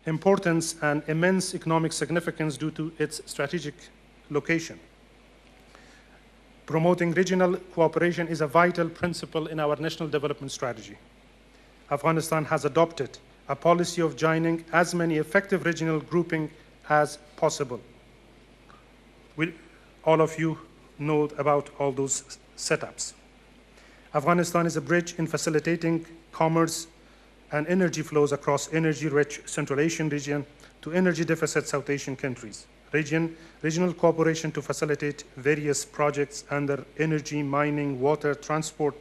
importance and immense economic significance due to its strategic location. Promoting regional cooperation is a vital principle in our national development strategy. Afghanistan has adopted a policy of joining as many effective regional groupings as possible. All of you know about all those setups. Afghanistan is a bridge in facilitating commerce and energy flows across energy-rich Central Asian region to energy-deficit South Asian countries. Regional cooperation to facilitate various projects under energy, mining, water, transport,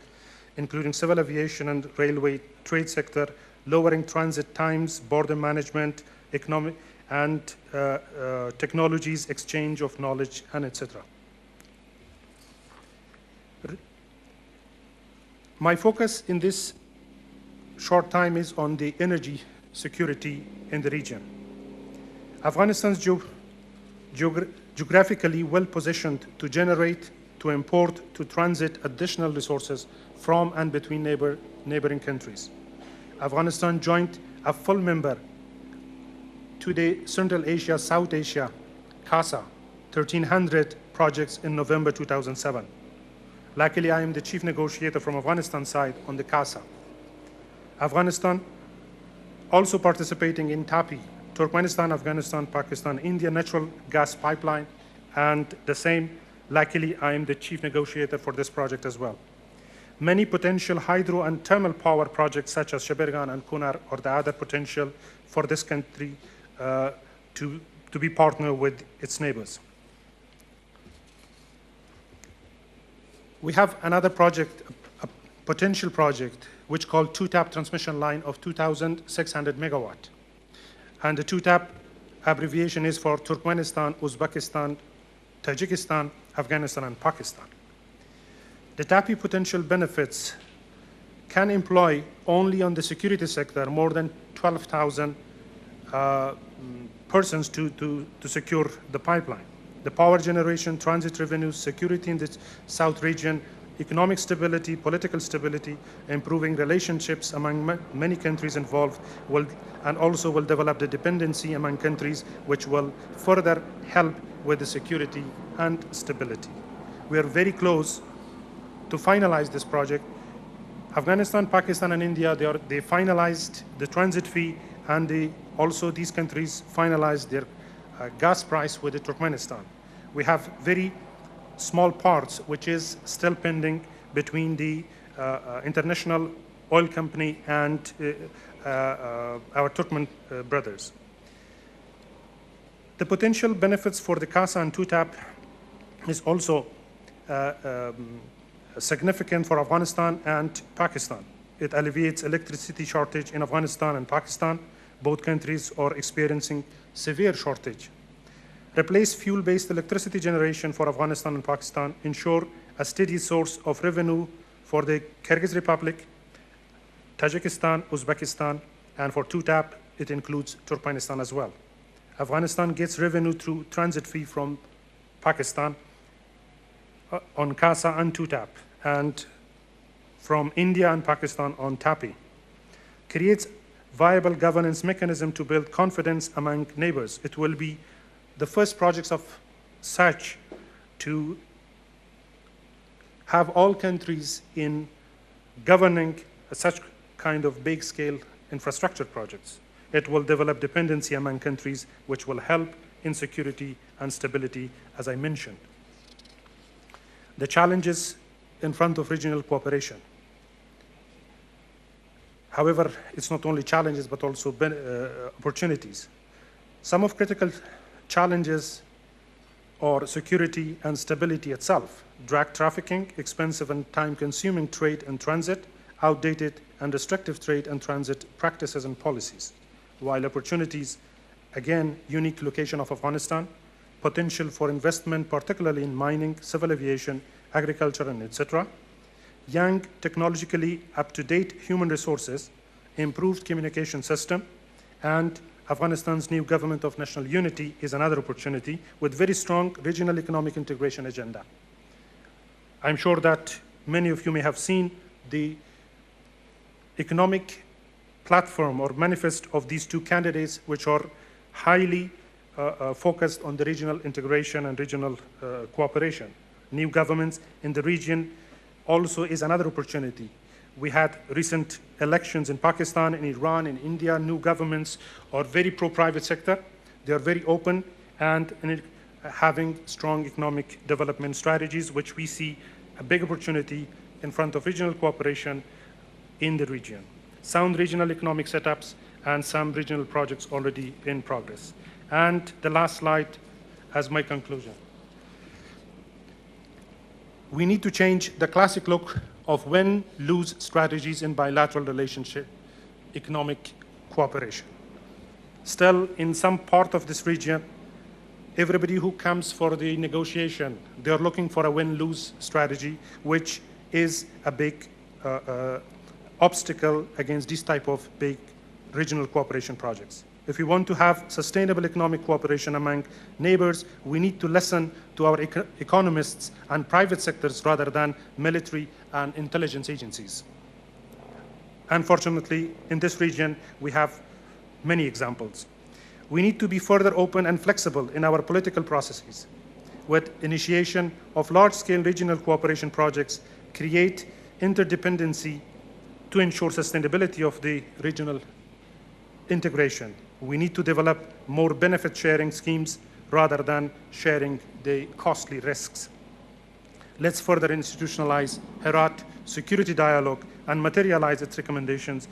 including civil aviation and railway, trade sector, lowering transit times, border management, economic and technologies, exchange of knowledge, and etc. My focus in this short time is on the energy security in the region. Afghanistan is geographically well positioned to generate, to import, to transit additional resources from and between neighboring countries. Afghanistan joined a full member to the Central Asia, South Asia, CASA, 1300 projects in November 2007. Luckily, I am the chief negotiator from Afghanistan side on the CASA. Afghanistan also participating in TAPI, Turkmenistan, Afghanistan, Pakistan, India natural gas pipeline, and the same, luckily, I am the chief negotiator for this project as well. Many potential hydro and thermal power projects such as Sheberghan and Kunar are the other potential for this country to be partnered with its neighbors. We have another project, a potential project, which called two-tap transmission line of 2,600 megawatt. And the two-tap abbreviation is for Turkmenistan, Uzbekistan, Tajikistan, Afghanistan, and Pakistan. The TAPI potential benefits can employ only on the security sector more than 12,000 persons to secure the pipeline. The power generation, transit revenues, security in the South region, economic stability, political stability, improving relationships among many countries involved, and also will develop the dependency among countries, which will further help with the security and stability. We are very close to finalize this project. Afghanistan, Pakistan, and India, they finalized the transit fee, and also these countries finalized their gas price with the Turkmenistan. We have very small parts which is still pending between the international oil company and our Turkmen brothers. The potential benefits for the CASA and two-tap is also significant for Afghanistan and Pakistan. It alleviates electricity shortage in Afghanistan and Pakistan. Both countries are experiencing severe shortage. Replace fuel-based electricity generation for Afghanistan and Pakistan. Ensure a steady source of revenue for the Kyrgyz Republic, Tajikistan, Uzbekistan, and for two-tap, it includes Turkmenistan as well. Afghanistan gets revenue through transit fee from Pakistan on CASA and two-tap, and from India and Pakistan on TAPI. Creates viable governance mechanism to build confidence among neighbors. It will be the first projects of such to have all countries in governing such kind of big scale infrastructure projects. It will develop dependency among countries, which will help in security and stability, as I mentioned. The challenges in front of regional cooperation. However, it's not only challenges, but also opportunities. Some of critical challenges are security and stability itself, drug trafficking, expensive and time-consuming trade and transit, outdated and restrictive trade and transit practices and policies. While opportunities, again, unique location of Afghanistan, potential for investment, particularly in mining, civil aviation, agriculture, and etc. Young, technologically up-to-date human resources, improved communication system, and Afghanistan's new government of national unity is another opportunity with very strong regional economic integration agenda. I'm sure that many of you may have seen the economic platform or manifest of these two candidates, which are highly focused on the regional integration and regional cooperation. New governments in the region also is another opportunity. We had recent elections in Pakistan, in Iran, in India. New governments are very pro-private sector. They are very open and having strong economic development strategies, which we see a big opportunity in front of regional cooperation in the region. Sound regional economic setups and some regional projects already in progress. And the last slide as my conclusion. We need to change the classic look of win-lose strategies in bilateral relationship economic cooperation. Still, in some part of this region, everybody who comes for the negotiation, they're looking for a win-lose strategy, which is a big obstacle against this type of big regional cooperation projects. If we want to have sustainable economic cooperation among neighbors, we need to listen to our economists and private sectors rather than military and intelligence agencies. Unfortunately, in this region, we have many examples. We need to be further open and flexible in our political processes. With initiation of large-scale regional cooperation projects, create interdependency to ensure sustainability of the regional integration. We need to develop more benefit-sharing schemes rather than sharing the costly risks. Let's further institutionalize Herat security dialogue and materialize its recommendations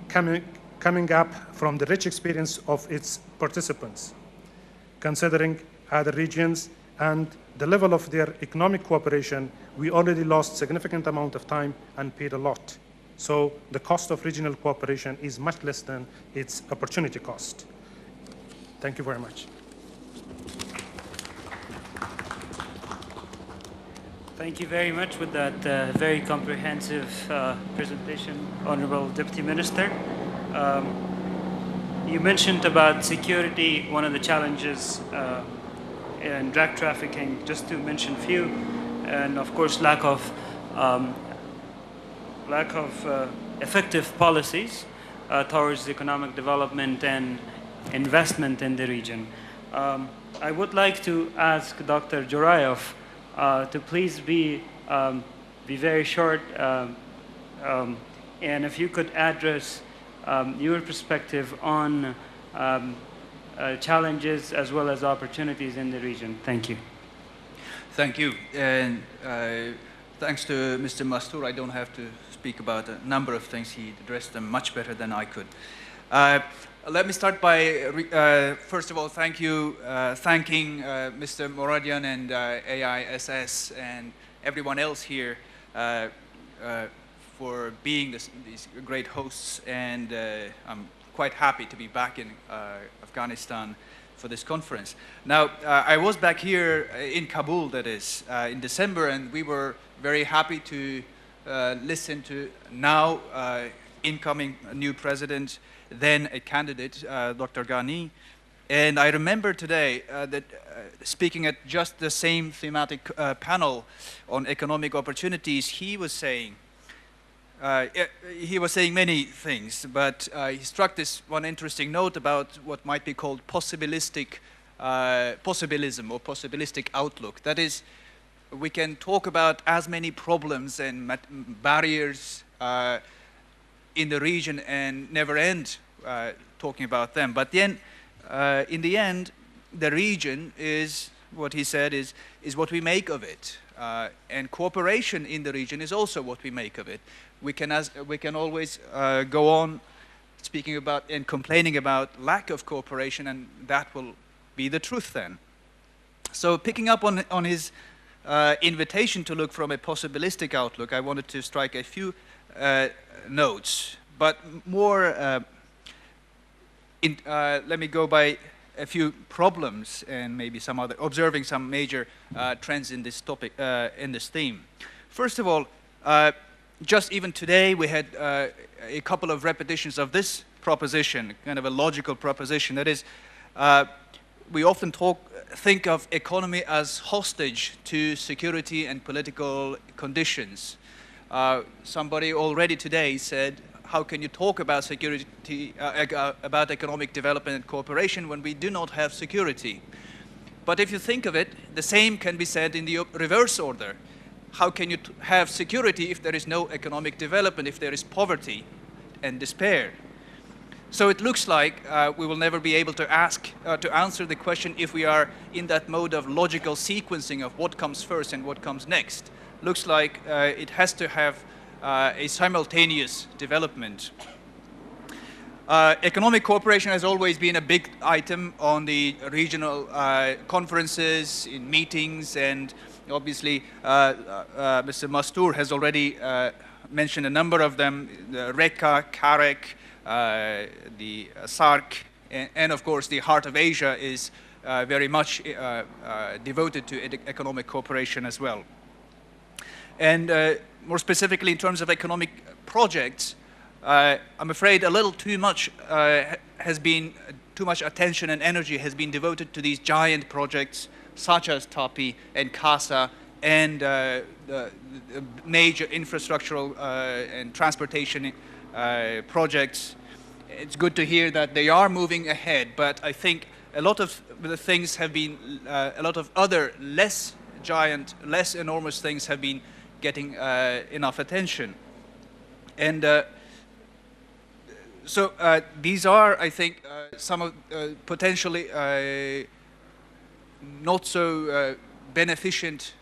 coming up from the rich experience of its participants. Considering other regions and the level of their economic cooperation, we already lost significant amount of time and paid a lot. So the cost of regional cooperation is much less than its opportunity cost. Thank you very much. Thank you very much with that very comprehensive presentation, Honorable Deputy Minister. You mentioned about security, one of the challenges in drug trafficking, just to mention few, and of course lack of effective policies towards economic development and investment in the region. I would like to ask Dr. Dzhuraev to please be very short, and if you could address your perspective on challenges as well as opportunities in the region. Thank you. Thank you. And thanks to Mr. Mastoor, I don't have to speak about a number of things. He addressed them much better than I could. Let me start by, first of all, thanking Mr. Moradian and AISS and everyone else here for being these great hosts. And I'm quite happy to be back in Afghanistan for this conference. Now, I was back here in Kabul, that is, in December, and we were very happy to listen to now incoming new president, then a candidate, Dr. Ghani. And I remember today that speaking at just the same thematic panel on economic opportunities, he was saying many things, but he struck this one interesting note about what might be called possibilism or possibilistic outlook. That is, we can talk about as many problems and barriers in the region and never end talking about them. But then, in the end, the region is, what he said, is what we make of it. And cooperation in the region is also what we make of it. We can always go on speaking about and complaining about lack of cooperation, and that will be the truth then. So picking up on his invitation to look from a possibilistic outlook, I wanted to strike a few notes, but more, let me go by a few problems and maybe some other, observing some major trends in this topic, in this theme. First of all, just even today we had a couple of repetitions of this proposition, kind of a logical proposition. That is, we often think of economy as hostage to security and political conditions. Somebody already today said how can you talk about security, about economic development and cooperation when we do not have security? But if you think of it, the same can be said in the reverse order. How can you have security if there is no economic development, if there is poverty and despair? So it looks like we will never be able to answer the question if we are in that mode of logical sequencing of what comes first and what comes next. Looks like it has to have a simultaneous development. Economic cooperation has always been a big item on the regional conferences, in meetings, and obviously Mr. Mastoor has already mentioned a number of them, the RECA, CAREC, the SARC, and of course the Heart of Asia is very much devoted to economic cooperation as well. And more specifically in terms of economic projects, I'm afraid a little too much too much attention and energy has been devoted to these giant projects such as TAPI and CASA and the major infrastructural and transportation projects. It's good to hear that they are moving ahead, but I think a lot of the things have been, a lot of other less giant, less enormous things have been getting enough attention. And so these are, I think, some of potentially not so beneficent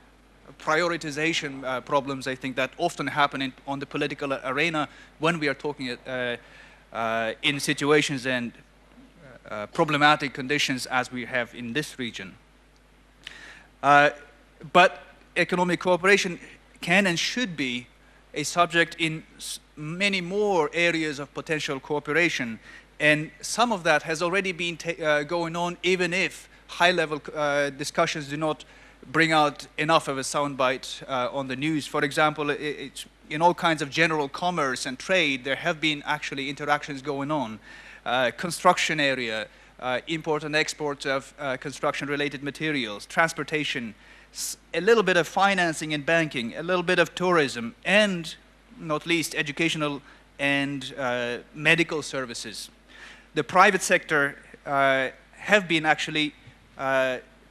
prioritization problems, I think, that often happen on the political arena when we are talking in situations and problematic conditions as we have in this region. But economic cooperation can and should be a subject in many more areas of potential cooperation, and some of that has already been going on, even if high-level discussions do not bring out enough of a soundbite on the news. For example, in all kinds of general commerce and trade, there have been actually interactions going on. Construction area, import and export of construction-related materials, transportation, a little bit of financing and banking, a little bit of tourism, and not least educational and medical services. The private sector have been actually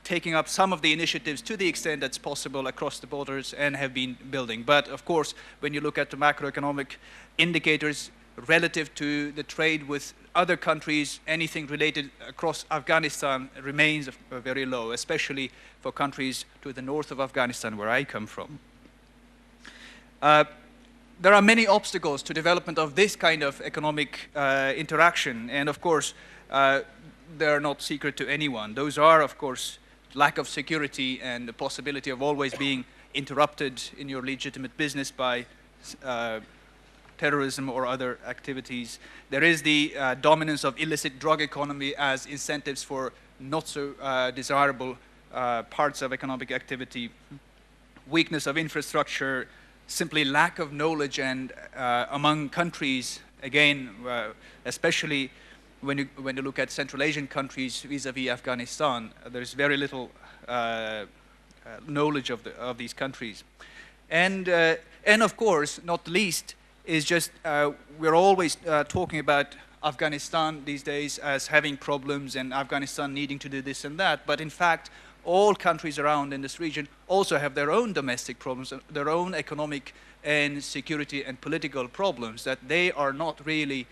taking up some of the initiatives to the extent that's possible across the borders and have been building. But of course, when you look at the macroeconomic indicators relative to the trade with other countries, anything related across Afghanistan remains very low, especially for countries to the north of Afghanistan, where I come from. There are many obstacles to development of this kind of economic interaction, and of course, they are not secret to anyone. Those are, of course, lack of security and the possibility of always being interrupted in your legitimate business by terrorism or other activities. There is the dominance of illicit drug economy as incentives for not so desirable parts of economic activity. Weakness of infrastructure, simply lack of knowledge and among countries, again, especially when you look at Central Asian countries vis-a-vis Afghanistan, there's very little knowledge of these countries. And of course, not least, is just we're always talking about Afghanistan these days as having problems and Afghanistan needing to do this and that, but in fact, all countries around in this region also have their own domestic problems, their own economic and security and political problems, that they are not really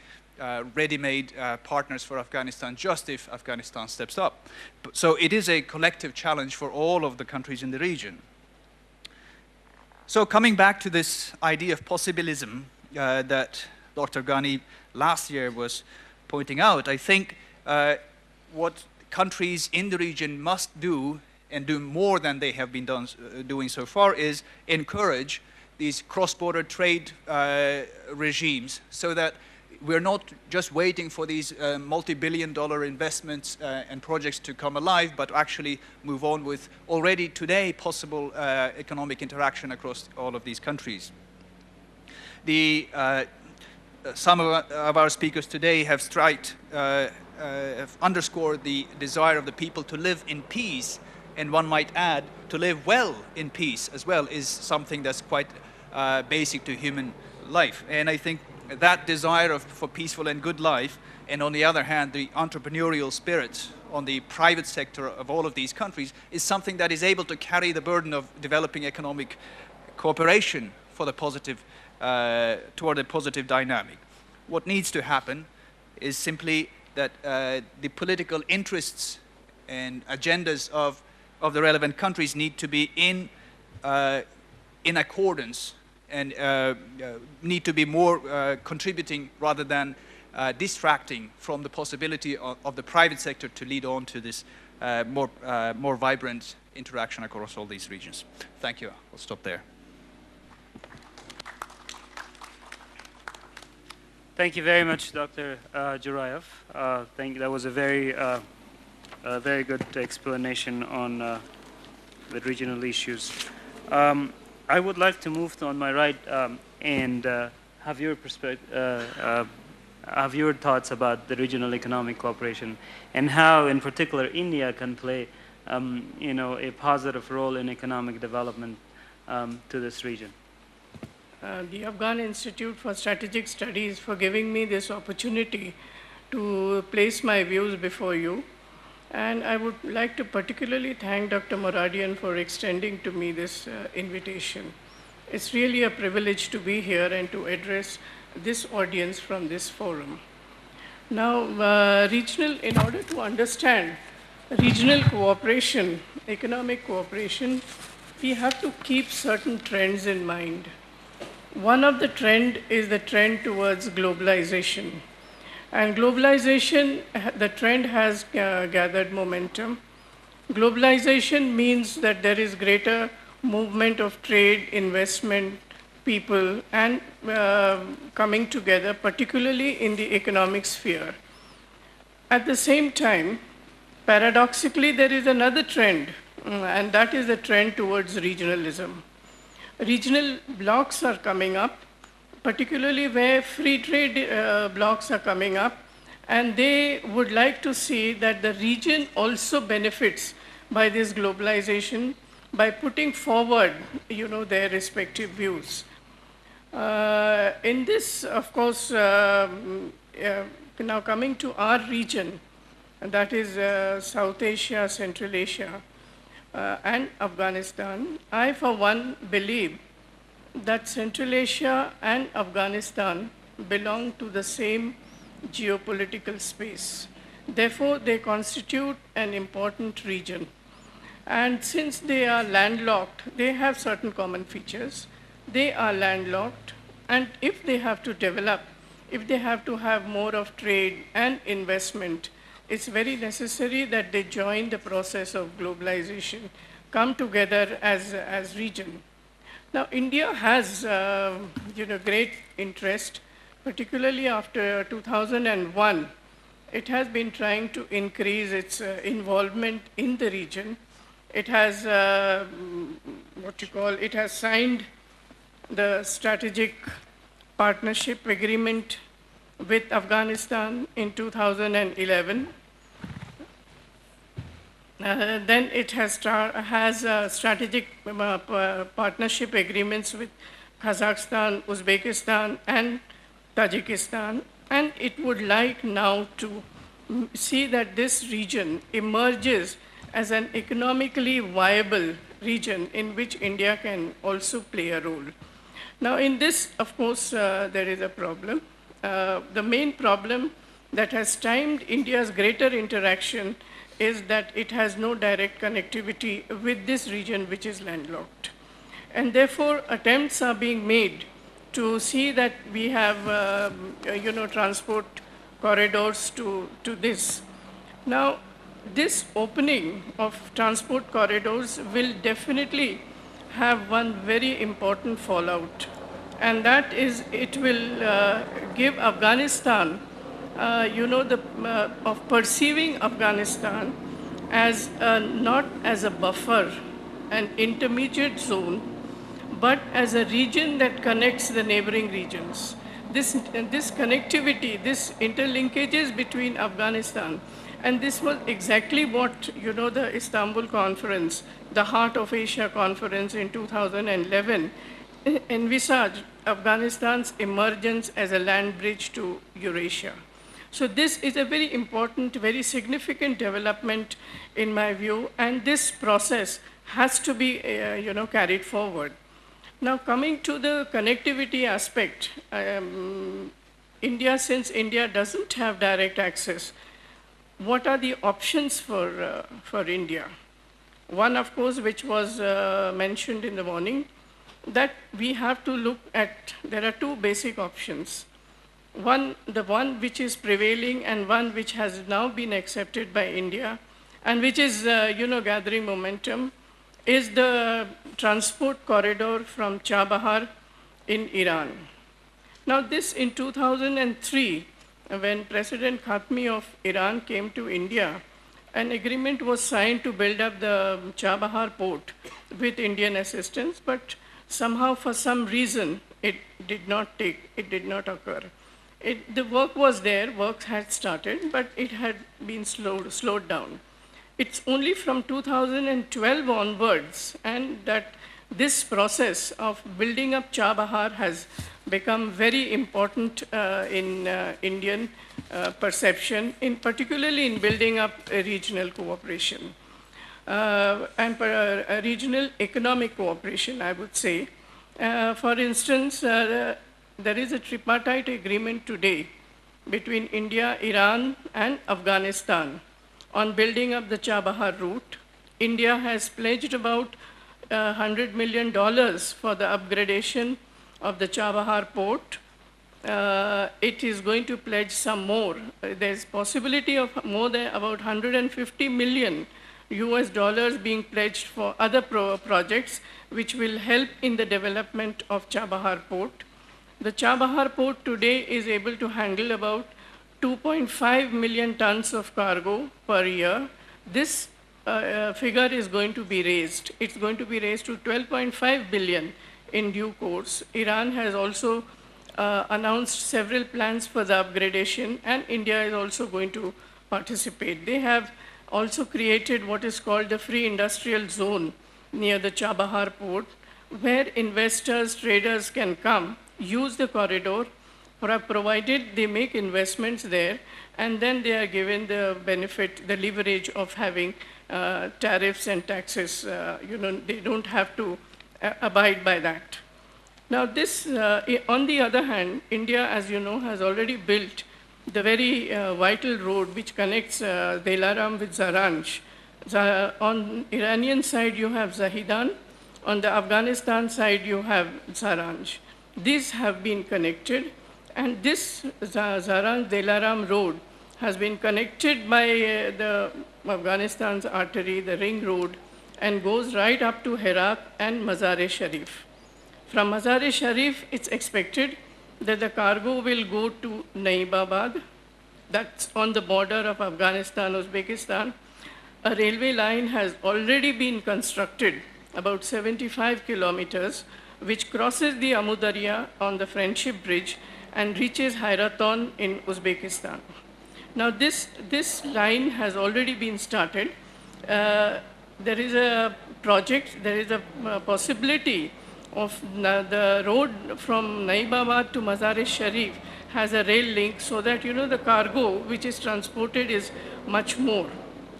ready-made partners for Afghanistan just if Afghanistan steps up. So it is a collective challenge for all of the countries in the region. So coming back to this idea of possibilism that Dr. Ghani last year was pointing out, I think what countries in the region must do, and do more than they have been doing so far, is encourage these cross-border trade regimes so that we're not just waiting for these multi-billion-dollar investments and projects to come alive, but actually move on with already today possible economic interaction across all of these countries. Some of our speakers today have have underscored the desire of the people to live in peace, and one might add, to live well in peace as well is something that's quite basic to human life. And I think that desire for peaceful and good life, and on the other hand, the entrepreneurial spirit on the private sector of all of these countries, is something that is able to carry the burden of developing economic cooperation for the positive, toward a positive dynamic. What needs to happen is simply that the political interests and agendas of the relevant countries need to be in accordance and need to be more contributing rather than distracting from the possibility of the private sector to lead on to this more vibrant interaction across all these regions. Thank you. I'll stop there. Thank you very much, Dr. Dzhuraev. That was a very good explanation on the regional issues. I would like to move to on my right and have your perspective, have your thoughts about the regional economic cooperation and how, in particular, India can play, a positive role in economic development to this region. The Afghan Institute for Strategic Studies for giving me this opportunity to place my views before you. And I would like to particularly thank Dr. Moradian for extending to me this invitation. It's really a privilege to be here and to address this audience from this forum. Now, in order to understand regional cooperation, economic cooperation, we have to keep certain trends in mind. One of the trend is the trend towards globalization. And globalization, the trend has gathered momentum. Globalization means that there is greater movement of trade, investment, people, and coming together, particularly in the economic sphere. At the same time, paradoxically, there is another trend, and that is the trend towards regionalism. Regional blocs are coming up, particularly where free trade blocs are coming up, and they would like to see that the region also benefits by this globalization by putting forward, their respective views. In this, of course, now coming to our region, and that is South Asia, Central Asia, and Afghanistan, I, for one, believe that Central Asia and Afghanistan belong to the same geopolitical space. Therefore, they constitute an important region. And since they are landlocked, they have certain common features. They are landlocked, and if they have to develop, if they have to have more of trade and investment, it's very necessary that they join the process of globalization, come together as region. Now, India has great interest, particularly after 2001. It has been trying to increase its involvement in the region. It has, it has signed the strategic partnership agreement with Afghanistan in 2011. Then it has strategic partnership agreements with Kazakhstan, Uzbekistan, and Tajikistan. And it would like now to see that this region emerges as an economically viable region in which India can also play a role. Now, in this, of course, there is a problem. The main problem that has timed India's greater interaction is that it has no direct connectivity with this region, which is landlocked. And therefore, attempts are being made to see that we have, transport corridors to this. Now, this opening of transport corridors will definitely have one very important fallout, and that is it will give Afghanistan, of perceiving Afghanistan as not as a buffer, an intermediate zone, but as a region that connects the neighboring regions. This connectivity, this interlinkages between Afghanistan, and this was exactly what, the Istanbul conference, the Heart of Asia conference in 2011, envisaged Afghanistan's emergence as a land bridge to Eurasia. So this is a very important, very significant development in my view, and this process has to be carried forward. Now coming to the connectivity aspect, India, since India doesn't have direct access, what are the options for India? One, of course, which was mentioned in the morning, that we have to look at, there are two basic options. One, the one which is prevailing and one which has now been accepted by India and which is gathering momentum, is the transport corridor from Chabahar in Iran. Now this in 2003, when President Khatami of Iran came to India, an agreement was signed to build up the Chabahar port with Indian assistance, but somehow for some reason it did not occur. The work was there, work had started, but it had been slowed down. It's only from 2012 onwards, and that this process of building up Chabahar has become very important in Indian perception, particularly in building up a regional cooperation and regional economic cooperation, I would say. For instance, there is a tripartite agreement today between India, Iran, and Afghanistan on building up the Chabahar route. India has pledged about $100 million for the upgradation of the Chabahar port. It is going to pledge some more. There's possibility of more than about 150 million US dollars being pledged for other projects which will help in the development of Chabahar port. The Chabahar port today is able to handle about 2.5 million tons of cargo per year. This figure is going to be raised. It's going to be raised to 12.5 billion in due course. Iran has also announced several plans for the upgradation, and India is also going to participate. They have also created what is called the Free Industrial Zone near the Chabahar port, where investors, traders can come, use the corridor, provided they make investments there, and then they are given the benefit, the leverage of having tariffs and taxes. They don't have to abide by that. Now this, on the other hand, India, as you know, has already built the very vital road which connects Dilaram with Zaranj. On Iranian side, you have Zahidan. On the Afghanistan side, you have Zaranj. These have been connected, and this Zaranj-Dilaram road has been connected by the Afghanistan's artery, the ring road, and goes right up to Herat and Mazar-e-Sharif. From Mazar-e-Sharif, it's expected that the cargo will go to Naibabad, that's on the border of Afghanistan, Uzbekistan. A railway line has already been constructed, about 75 kilometers, which crosses the Amu Darya on the Friendship Bridge and reaches Herat in Uzbekistan. Now this line has already been started. There is a project, there is a possibility of the road from Naibabad to Mazar-e-Sharif has a rail link so that the cargo which is transported is much more.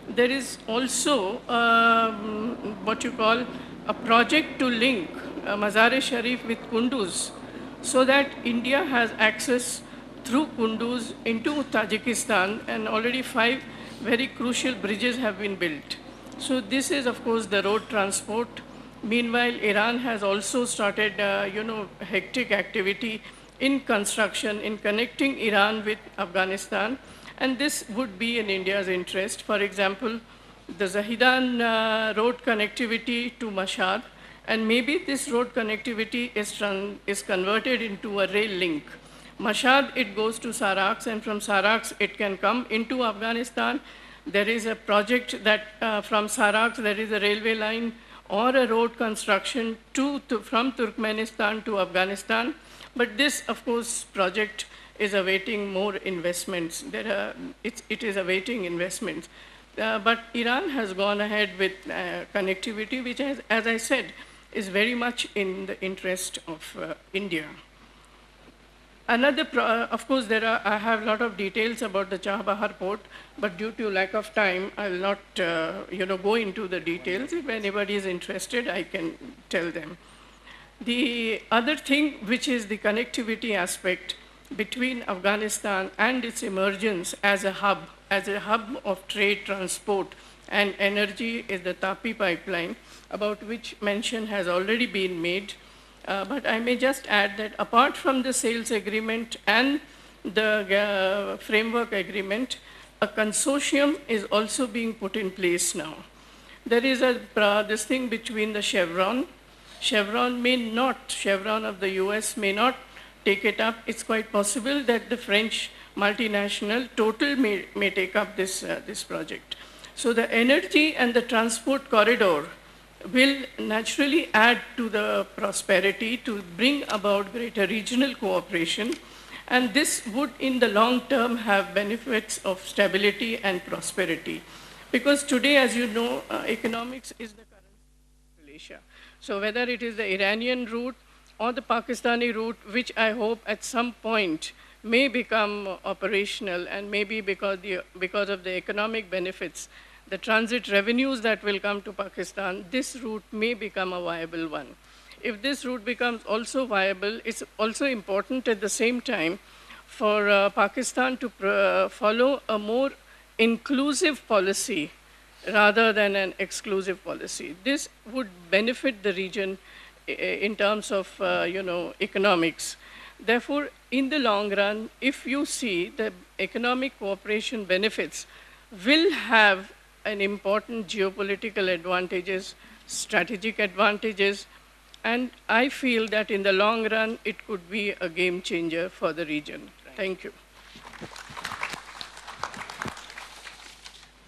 There is also what you call a project to link Mazar-e-Sharif with Kunduz, so that India has access through Kunduz into Tajikistan, and already 5 very crucial bridges have been built. So this is, of course, the road transport. Meanwhile, Iran has also started, hectic activity in construction, in connecting Iran with Afghanistan, and this would be in India's interest. For example, the Zahidan road connectivity to Mashhad, and maybe this road connectivity is converted into a rail link. Mashhad, it goes to Saraks, and from Saraks, it can come into Afghanistan. There is a project that from Saraks, there is a railway line or a road construction from Turkmenistan to Afghanistan. But this, of course, project is awaiting more investments. It is awaiting investments. But Iran has gone ahead with connectivity, which, as I said, is very much in the interest of India. Of course, I have a lot of details about the Chabahar port, but due to lack of time, I'll not go into the details. If anybody is interested, I can tell them. The other thing, which is the connectivity aspect between Afghanistan and its emergence as a hub of trade, transport, and energy, is the Tapi pipeline, about which mention has already been made. But I may just add that apart from the sales agreement and the framework agreement, a consortium is also being put in place now. There is this thing between the Chevron of the US may not take it up. It's quite possible that the French multinational Total may take up this project. So the energy and the transport corridor will naturally add to the prosperity to bring about greater regional cooperation, and this would in the long term have benefits of stability and prosperity. Because today, as you know, economics is the currency of Malaysia. So whether it is the Iranian route or the Pakistani route, which I hope at some point may become operational, and maybe because of the economic benefits, the transit revenues that will come to Pakistan, this route may become a viable one. If this route becomes also viable, it's also important at the same time for Pakistan to follow a more inclusive policy rather than an exclusive policy. This would benefit the region in terms of economics. Therefore, in the long run, if you see the economic cooperation benefits will have an important geopolitical advantages, strategic advantages, and I feel that in the long run, it could be a game changer for the region. Thank you.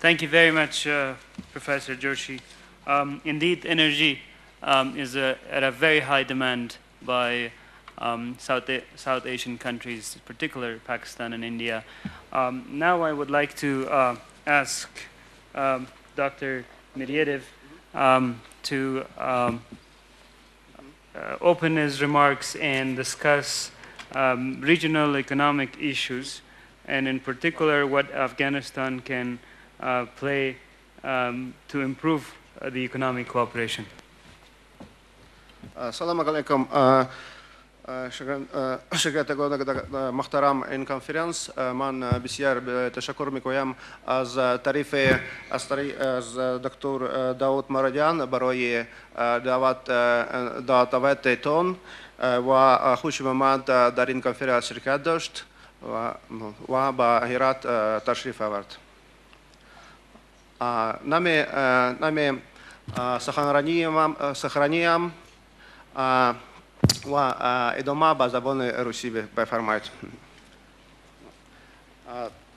Thank you very much, Professor Joshi. Indeed, energy is at a very high demand by South Asian countries, in particular Pakistan and India. Now I would like to ask Dr. Medvedev to open his remarks and discuss regional economic issues, and in particular what Afghanistan can play to improve the economic cooperation. Assalamu alaikum. شكرا محترم این کنفرانس من بسیار تشکر میکنم از طرف از دکتر داود مرادیان برای دعوتتون و خوش آمد در این کنفرانس شرکت داشت و با هرات تشریف آورد. نمی سخنرانیم و ادامه با زبان روسی بفرمایید.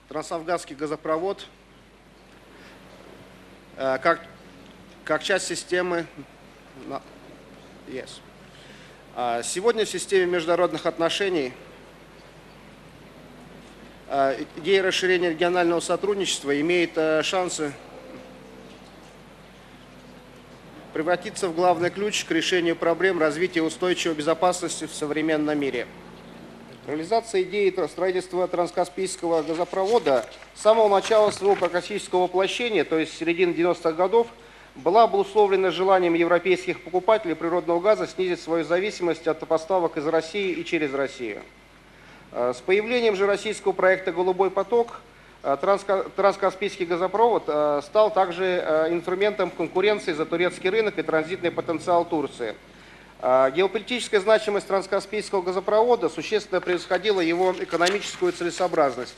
Трансафганский газопровод как часть системы. Сегодня в системе международных отношений идея расширения регионального сотрудничества имеет шансы превратиться в главный ключ к решению проблем развития устойчивой безопасности в современном мире. Реализация идеи строительства транскаспийского газопровода с самого начала своего практического воплощения, то есть с середины 90-х годов, была обусловлена желанием европейских покупателей природного газа снизить свою зависимость от поставок из России и через Россию. С появлением же российского проекта «Голубой поток» транскаспийский газопровод стал также инструментом конкуренции за турецкий рынок и транзитный потенциал Турции. Геополитическая значимость транскаспийского газопровода существенно превосходила его экономическую целесообразность.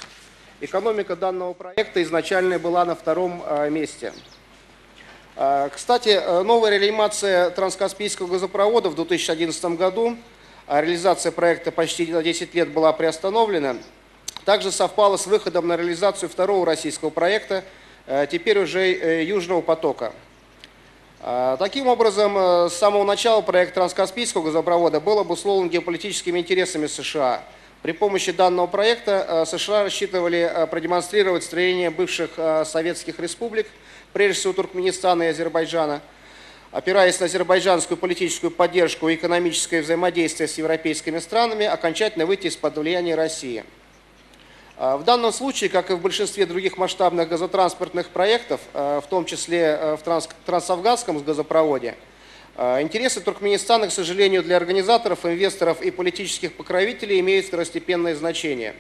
Экономика данного проекта изначально была на втором месте. Кстати, новая реанимация транскаспийского газопровода в 2011 году, реализация проекта почти на 10 лет была приостановлена, также совпало с выходом на реализацию второго российского проекта, теперь уже Южного потока. Таким образом, с самого начала проект транскаспийского газопровода был обусловлен геополитическими интересами США. При помощи данного проекта США рассчитывали продемонстрировать строение бывших советских республик, прежде всего Туркменистана и Азербайджана, опираясь на азербайджанскую политическую поддержку и экономическое взаимодействие с европейскими странами, окончательно выйти из-под влияния России. В данном случае, как и в большинстве других масштабных газотранспортных проектов, в том числе в трансафганском газопроводе, интересы Туркменистана, к сожалению, для организаторов, инвесторов и политических покровителей имеют второстепенное значение.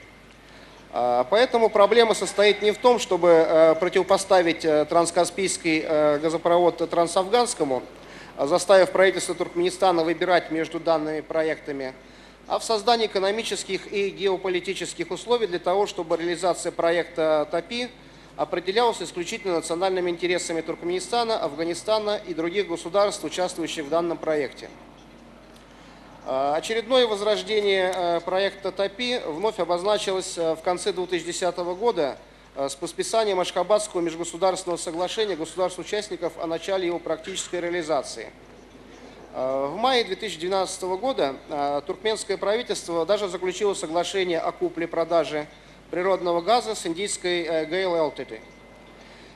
Поэтому проблема состоит не в том, чтобы противопоставить транскаспийский газопровод трансафганскому, заставив правительство Туркменистана выбирать между данными проектами, а в создании экономических и геополитических условий для того, чтобы реализация проекта ТАПИ определялась исключительно национальными интересами Туркменистана, Афганистана и других государств, участвующих в данном проекте. Очередное возрождение проекта ТАПИ вновь обозначилось в конце 2010 года с подписанием Ашхабадского межгосударственного соглашения государств-участников о начале его практической реализации. В мае 2012 года туркменское правительство даже заключило соглашение о купле-продаже природного газа с индийской GAIL Ltd.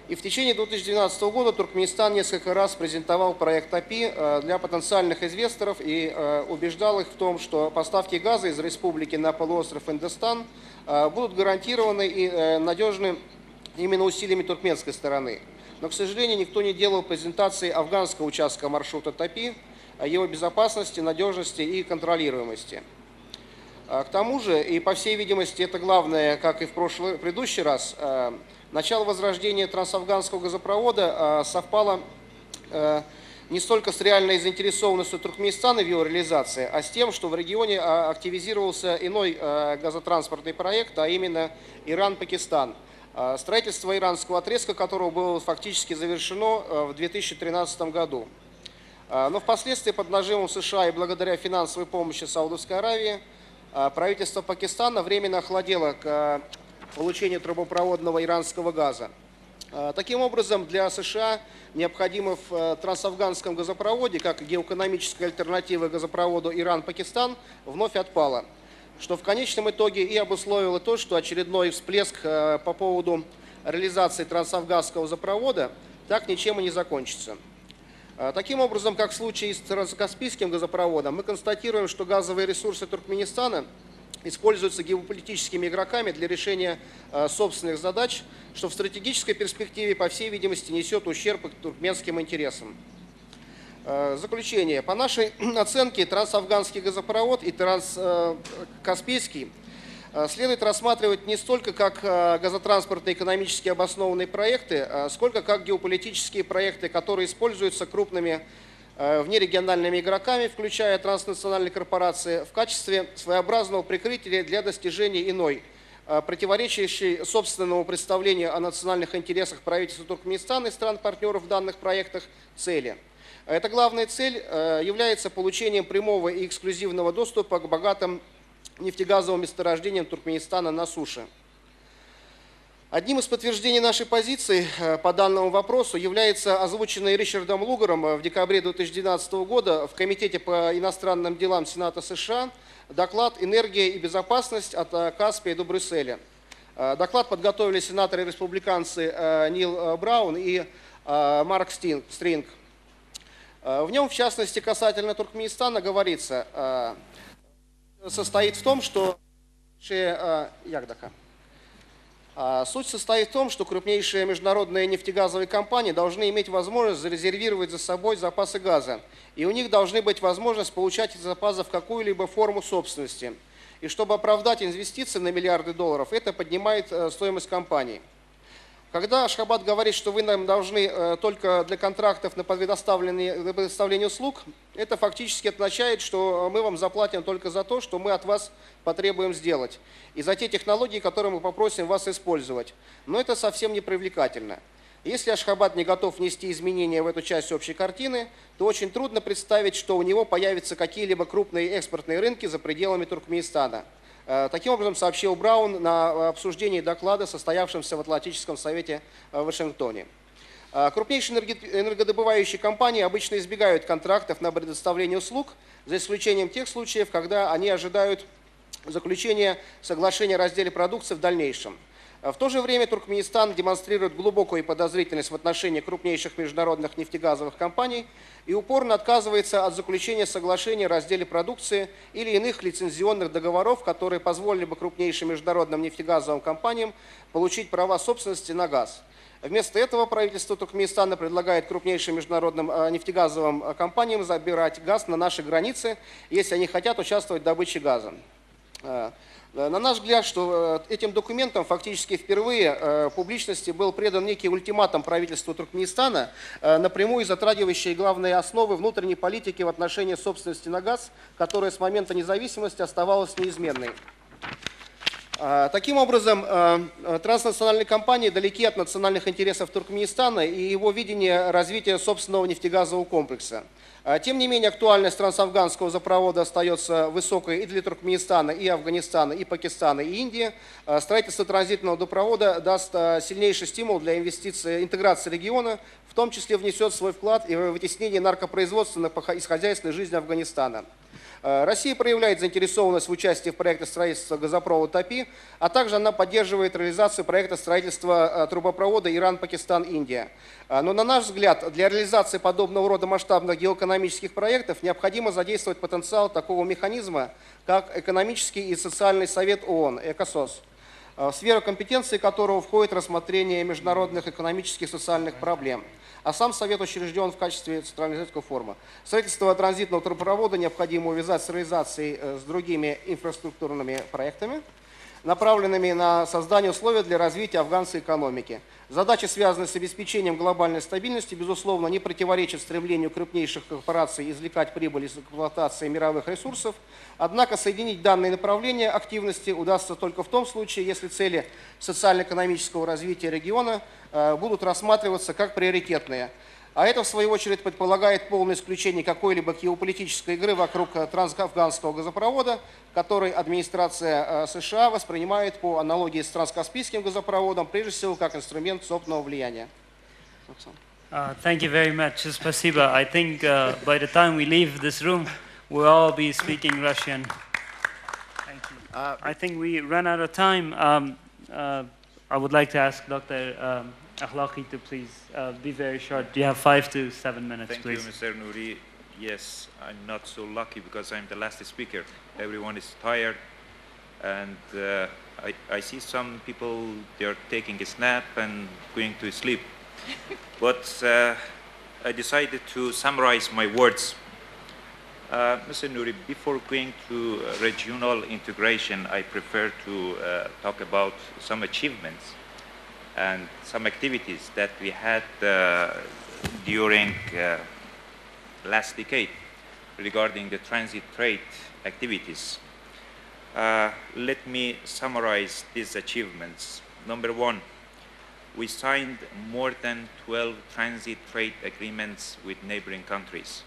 И в течение 2012 года Туркменистан несколько раз презентовал проект ТАПИ для потенциальных инвесторов и убеждал их в том, что поставки газа из республики на полуостров Индостан будут гарантированы и надежны именно усилиями туркменской стороны. Но, к сожалению, никто не делал презентации афганского участка маршрута ТАПИ, его безопасности, надежности и контролируемости. К тому же, и по всей видимости, это главное, как и в предыдущий раз, начало возрождения трансафганского газопровода совпало не столько с реальной заинтересованностью Туркменистана в его реализации, а с тем, что в регионе активизировался иной газотранспортный проект, а именно Иран-Пакистан, строительство иранского отрезка которого было фактически завершено в 2013 году. Но впоследствии под нажимом США и благодаря финансовой помощи Саудовской Аравии правительство Пакистана временно охладело к получению трубопроводного иранского газа. Таким образом, для США необходимо в трансафганском газопроводе, как геоэкономическая альтернатива газопроводу Иран-Пакистан, вновь отпала, что в конечном итоге и обусловило то, что очередной всплеск по поводу реализации трансафганского газопровода так ничем и не закончится. Таким образом, как в случае с транскаспийским газопроводом, мы констатируем, что газовые ресурсы Туркменистана используются геополитическими игроками для решения собственных задач, что в стратегической перспективе, по всей видимости, несет ущерб туркменским интересам. Заключение. По нашей оценке, трансафганский газопровод и транскаспийский следует рассматривать не столько как газотранспортные экономически обоснованные проекты, сколько как геополитические проекты, которые используются крупными внерегиональными игроками, включая транснациональные корпорации, в качестве своеобразного прикрытия для достижения иной, противоречащей собственному представлению о национальных интересах правительства Туркменистана и стран-партнеров в данных проектах цели. Эта главная цель является получением прямого и эксклюзивного доступа к богатым нефтегазовым месторождениям Туркменистана на суше. Одним из подтверждений нашей позиции по данному вопросу является озвученный Ричардом Лугаром в декабре 2012 года в Комитете по иностранным делам Сената США доклад «Энергия и безопасность от Каспия до Брюсселя». Доклад подготовили сенаторы-республиканцы Нил Браун и Марк Стринг. В нем, в частности, касательно Туркменистана говорится, состоит в том, что суть состоит в том, что крупнейшие международные нефтегазовые компании должны иметь возможность зарезервировать за собой запасы газа, и у них должны быть возможность получать эти запасы в какую-либо форму собственности. И чтобы оправдать инвестиции на миллиарды долларов, это поднимает стоимость компаний. Когда Ашхабад говорит, что вы нам должны только для контрактов на предоставление услуг, это фактически означает, что мы вам заплатим только за то, что мы от вас потребуем сделать, и за те технологии, которые мы попросим вас использовать. Но это совсем не привлекательно. Если Ашхабад не готов внести изменения в эту часть общей картины, то очень трудно представить, что у него появятся какие-либо крупные экспортные рынки за пределами Туркменистана. Таким образом, сообщил Браун на обсуждении доклада, состоявшемся в Атлантическом совете в Вашингтоне. Крупнейшие энергодобывающие компании обычно избегают контрактов на предоставление услуг, за исключением тех случаев, когда они ожидают заключения соглашения о разделе продукции в дальнейшем. В то же время Туркменистан демонстрирует глубокую подозрительность в отношении крупнейших международных нефтегазовых компаний и упорно отказывается от заключения соглашений о разделе продукции или иных лицензионных договоров, которые позволили бы крупнейшим международным нефтегазовым компаниям получить права собственности на газ. Вместо этого правительство Туркменистана предлагает крупнейшим международным нефтегазовым компаниям забирать газ на наши границы, если они хотят участвовать в добыче газа. На наш взгляд, что этим документом фактически впервые публичности был предан некий ультиматум правительству Туркменистана, напрямую затрагивающий главные основы внутренней политики в отношении собственности на газ, которая с момента независимости оставалась неизменной. Таким образом, транснациональные компании далеки от национальных интересов Туркменистана и его видения развития собственного нефтегазового комплекса. Тем не менее, актуальность трансафганского газопровода остается высокой и для Туркменистана, и Афганистана, и Пакистана, и Индии. Строительство транзитного водопровода даст сильнейший стимул для интеграции региона, в том числе внесет свой вклад и в вытеснение наркопроизводства из хозяйственной жизни Афганистана. Россия проявляет заинтересованность в участии в проекте строительства газопровода ТАПИ, а также она поддерживает реализацию проекта строительства трубопровода Иран-Пакистан-Индия. Но на наш взгляд, для реализации подобного рода масштабных геоэкономических проектов необходимо задействовать потенциал такого механизма, как Экономический и социальный совет ООН, ЭКОСОС, в сферу компетенции которого входит рассмотрение международных экономических и социальных проблем. А сам Совет учрежден в качестве централизаторской формы. Строительство транзитного трубопровода необходимо увязать с реализацией с другими инфраструктурными проектами, направленными на создание условий для развития афганской экономики. Задачи, связанные с обеспечением глобальной стабильности, безусловно, не противоречат стремлению крупнейших корпораций извлекать прибыль из эксплуатации мировых ресурсов. Однако соединить данные направления активности удастся только в том случае, если цели социально-экономического развития региона будут рассматриваться как приоритетные. А это, в свою очередь, предполагает полное исключение какой-либо геополитической игры вокруг трансафганского газопровода, который администрация США воспринимает по аналогии с транскаспийским газопроводом, прежде всего, как инструмент собственного влияния. Thank you very much. Спасибо. I think by the time we leave this room, we'll all be speaking Russian. Thank you. I think we ran out of time. I would like to ask Dr. Akhlagi to please be very short. You have 5 to 7 minutes, please. Thank you, Mr. Nouri. Yes, I'm not so lucky because I'm the last speaker. Everyone is tired, and I see some people, they're taking a snap and going to sleep. But I decided to summarize my words. Mr. Nouri, before going to regional integration, I prefer to talk about some achievements and some activities that we had during last decade regarding the transit trade activities. Let me summarize these achievements. Number one, we signed more than 12 transit trade agreements with neighboring countries.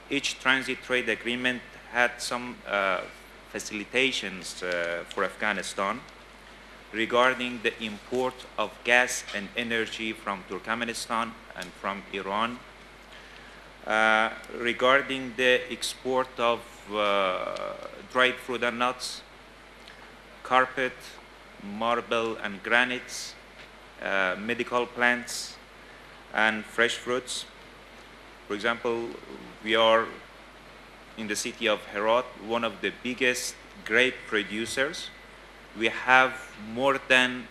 Each transit trade agreement had some facilitations for Afghanistan regarding the import of gas and energy from Turkmenistan and from Iran, regarding the export of dried fruit and nuts, carpet, marble and granites, medical plants, and fresh fruits. For example, we are in the city of Herat, one of the biggest grape producers. We have more than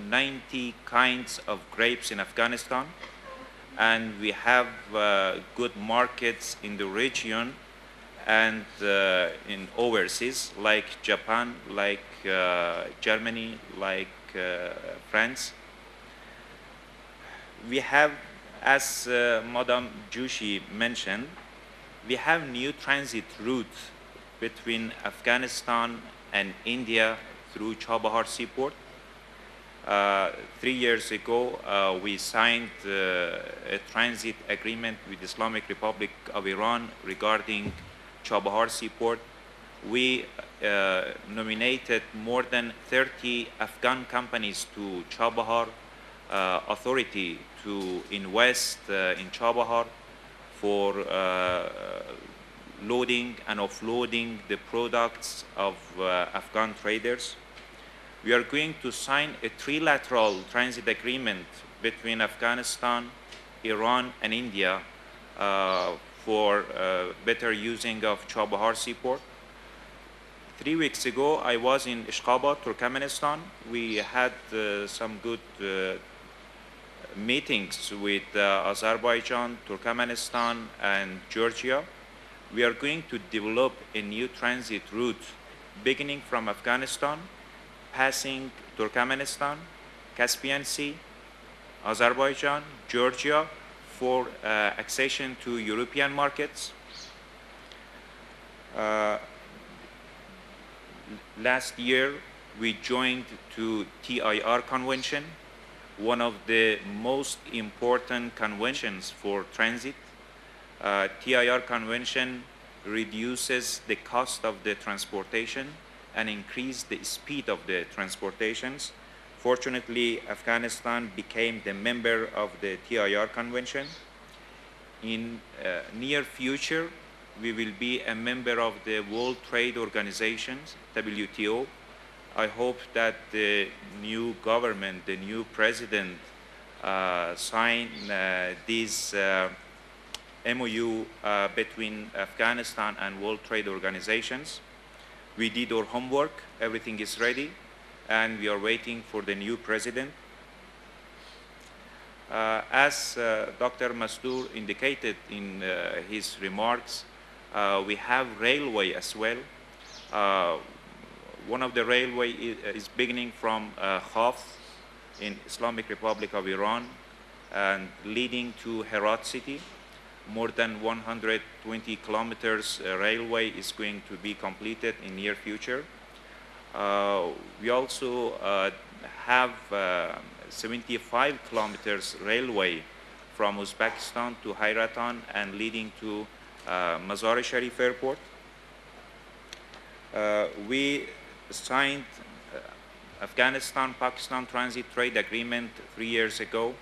90 kinds of grapes in Afghanistan, and we have good markets in the region and in overseas, like Japan, like Germany, like France. We have, as Madam Joshi mentioned, we have new transit routes between Afghanistan and India through Chabahar Seaport. 3 years ago, we signed a transit agreement with the Islamic Republic of Iran regarding Chabahar Seaport. We nominated more than 30 Afghan companies to Chabahar Authority to invest in Chabahar for loading and offloading the products of Afghan traders. We are going to sign a trilateral transit agreement between Afghanistan, Iran, and India for better using of Chabahar seaport. 3 weeks ago, I was in Ashgabat, Turkmenistan. We had some good meetings with Azerbaijan, Turkmenistan, and Georgia. We are going to develop a new transit route beginning from Afghanistan, passing Turkmenistan, Caspian Sea, Azerbaijan, Georgia, for accession to European markets. Last year, we joined to TIR Convention, one of the most important conventions for transit. TIR Convention reduces the cost of the transportation and increase the speed of the transportations. Fortunately, Afghanistan became the member of the TIR Convention. In near future, we will be a member of the World Trade Organization, WTO. I hope that the new government, the new president, sign this MOU between Afghanistan and World Trade Organizations. We did our homework, everything is ready, and we are waiting for the new president. As Dr. Mastoor indicated in his remarks, we have railway as well. One of the railway is beginning from Khaf in Islamic Republic of Iran and leading to Herat city. More than 120 kilometers railway is going to be completed in near future. We also have 75 kilometers railway from Uzbekistan to Herat and leading to Mazar-e Sharif airport. We signed Afghanistan-Pakistan transit trade agreement 3 years ago.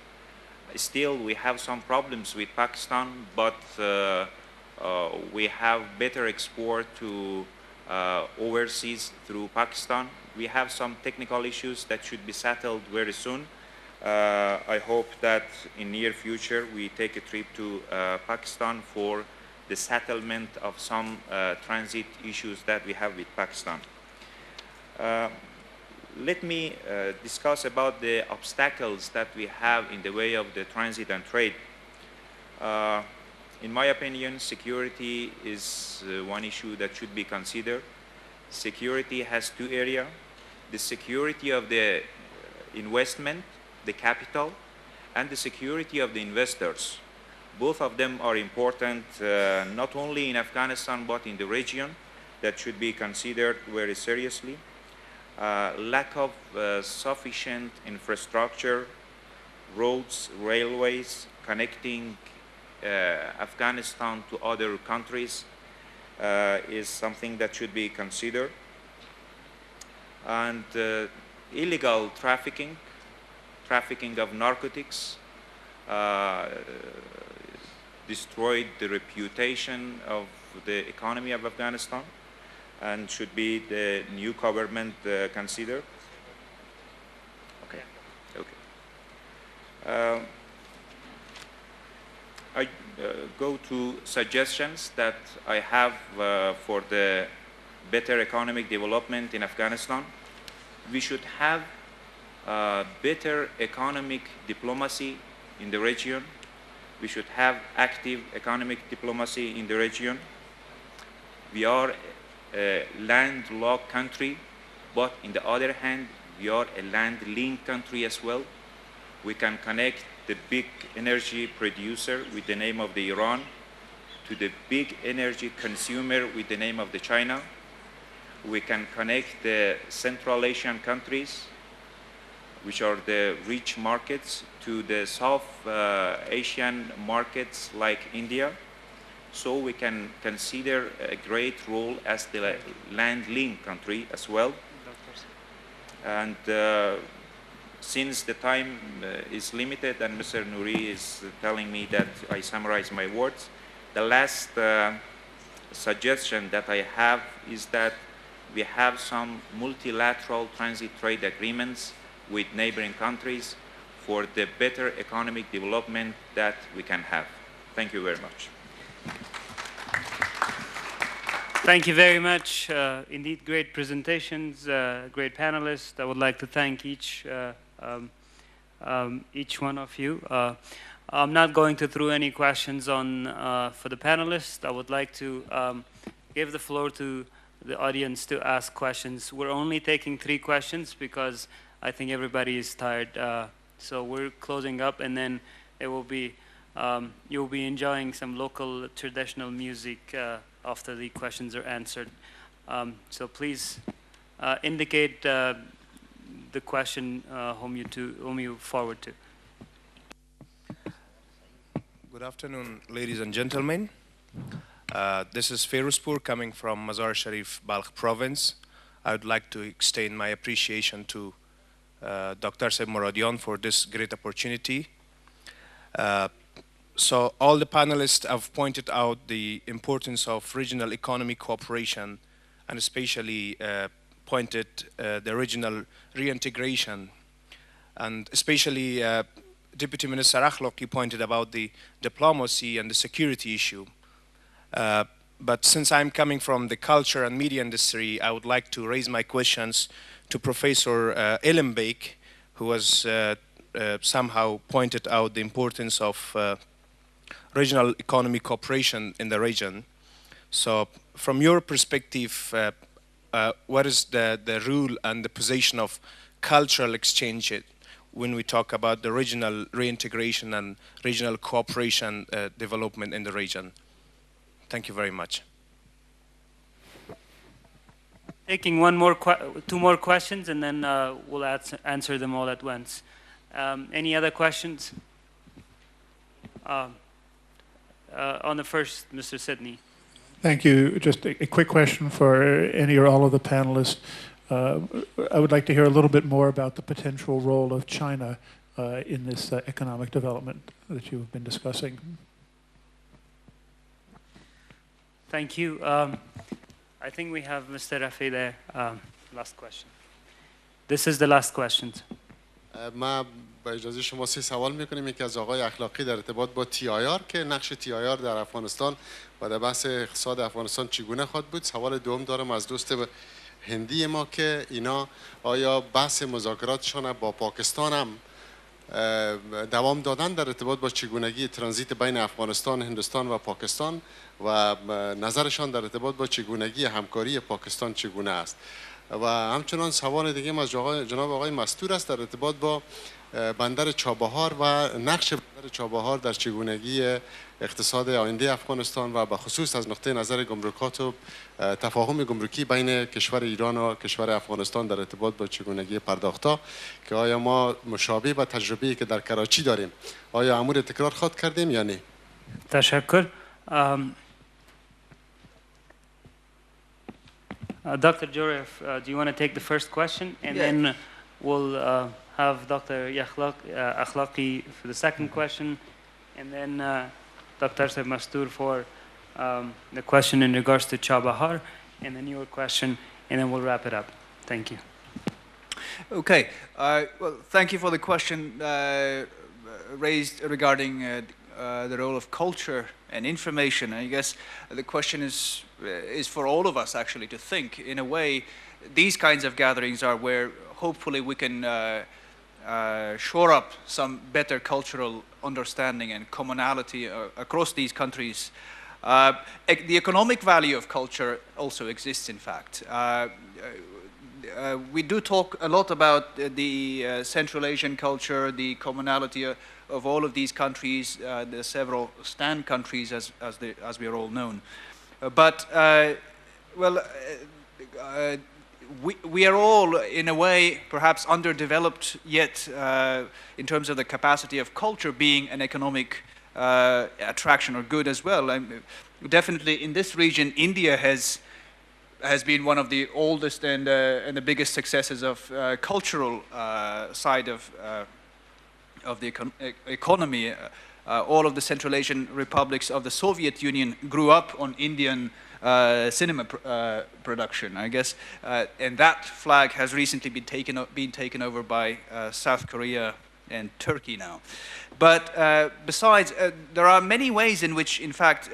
Still, we have some problems with Pakistan, but we have better export to overseas through Pakistan. We have some technical issues that should be settled very soon. I hope that in near future we take a trip to Pakistan for the settlement of some transit issues that we have with Pakistan. Let me discuss about the obstacles that we have in the way of the transit and trade. In my opinion, security is one issue that should be considered. Security has two areas. The security of the investment, the capital, and the security of the investors. Both of them are important, not only in Afghanistan, but in the region, that should be considered very seriously. Lack of sufficient infrastructure, roads, railways, connecting Afghanistan to other countries is something that should be considered. And illegal trafficking of narcotics destroyed the reputation of the economy of Afghanistan and should be the new government considered. Okay. I go to suggestions that I have for the better economic development in Afghanistan. We should have better economic diplomacy in the region. We should have active economic diplomacy in the region. We are a landlocked country, but on the other hand, we are a land-linked country as well. We can connect the big energy producer with the name of the Iran to the big energy consumer with the name of the China. We can connect the Central Asian countries, which are the rich markets, to the South Asian markets like India. So we can consider a great role as the land-linked country as well. And since the time is limited and Mr. Nouri is telling me that I summarize my words, the last suggestion that I have is that we have some multilateral transit trade agreements with neighboring countries for the better economic development that we can have. Thank you very much. Thank you very much. Indeed, great presentations, great panelists. I would like to thank each one of you. I'm not going to throw any questions on for the panelists. I would like to give the floor to the audience to ask questions. We're only taking 3 questions because I think everybody is tired. So we're closing up, and then it will be you'll be enjoying some local traditional music after the questions are answered. So please indicate the question whom you forward to. Good afternoon, ladies and gentlemen. This is Ferozpur coming from Mazar Sharif, Balkh province. I would like to extend my appreciation to Dr. Seb Moradian for this great opportunity. So all the panelists have pointed out the importance of regional economic cooperation, and especially pointed the regional reintegration, and especially Deputy Minister Akhlagi pointed about the diplomacy and the security issue. But since I'm coming from the culture and media industry, I would like to raise my questions to Professor Emilbek, who has somehow pointed out the importance of regional economic cooperation in the region. So from your perspective, what is the role and the position of cultural exchange when we talk about the regional reintegration and regional cooperation development in the region? Thank you very much. Taking two more questions, and then we'll answer them all at once. Any other questions? On the first, Mr. Sidney. Thank you. Just a quick question for any or all of the panelists. I would like to hear a little bit more about the potential role of China in this economic development that you've been discussing. Thank you. I think we have Mr. Rafi there. Last question. This is the last question. ما با اجازه شما 3 سوال میکنیم. یکی از آقای اخلاقی در ارتباط با TIR که نقش TIR در افغانستان و در بحث اقتصاد افغانستان چگونه خواهد بود. سوال دوم دارم از دوست هندی ما که اینا آیا بحث مذاکراتشان با پاکستان هم دوام دادن در ارتباط با چگونگی ترانزیت بین افغانستان، هندوستان و پاکستان و نظرشان در ارتباط با چگونگی همکاری پاکستان چگونه است. و همچنان سوال دیگه از جناب آقای مستور است در ارتباط با بندر چابهار و نقش بندر چابهار در چگونگی اقتصاد آینده افغانستان و به خصوص از نقطه نظر گمرکات و تفاهم گمرکی بین کشور ایران و کشور افغانستان در ارتباط با چگونگی پرداخت‌ها که آیا ما مشابه با تجربه‌ای که در کراچی داریم آیا امور تکرار خواهد کردیم یا نه؟ تشکر. Dr. Dzhuraev, do you want to take the first question? And then we'll have Dr. Akhlagi for the second question. And then Dr. Seb Mastoor for the question in regards to Chabahar. And then your question. And then we'll wrap it up. Thank you. Okay. Well, thank you for the question raised regarding the role of culture and information. I guess the question is for all of us actually to think. In a way, these kinds of gatherings are where hopefully we can shore up some better cultural understanding and commonality across these countries. The economic value of culture also exists, in fact. We do talk a lot about the Central Asian culture, the commonality of all of these countries, the several stand countries as we are all known. But, we are all, in a way, perhaps underdeveloped yet in terms of the capacity of culture being an economic attraction or good as well. Definitely in this region, India has been one of the oldest and the biggest successes of cultural side of economy. All of the Central Asian republics of the Soviet Union grew up on Indian cinema production, I guess, and that flag has recently been taken over by South Korea and Turkey now. But besides, there are many ways in which, in fact,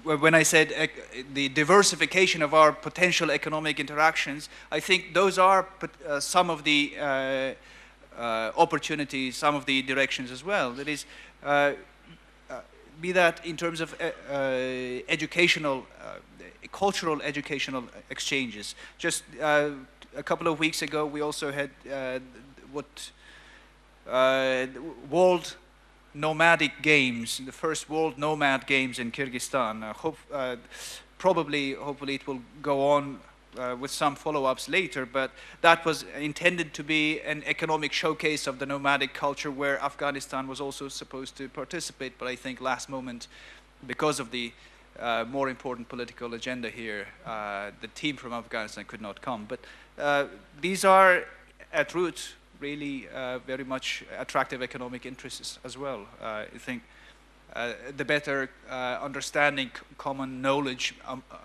when I said the diversification of our potential economic interactions, I think those are some of the opportunities, some of the directions as well. That is, be that in terms of educational, cultural educational exchanges. Just a couple of weeks ago, we also had World Nomadic Games, the first World Nomad Games in Kirghizstan. Hopefully it will go on with some follow-ups later, but that was intended to be an economic showcase of the nomadic culture where Afghanistan was also supposed to participate, but I think last moment, because of the more important political agenda here, the team from Afghanistan could not come. But these are, at root, really very much attractive economic interests as well. I think the better understanding, common knowledge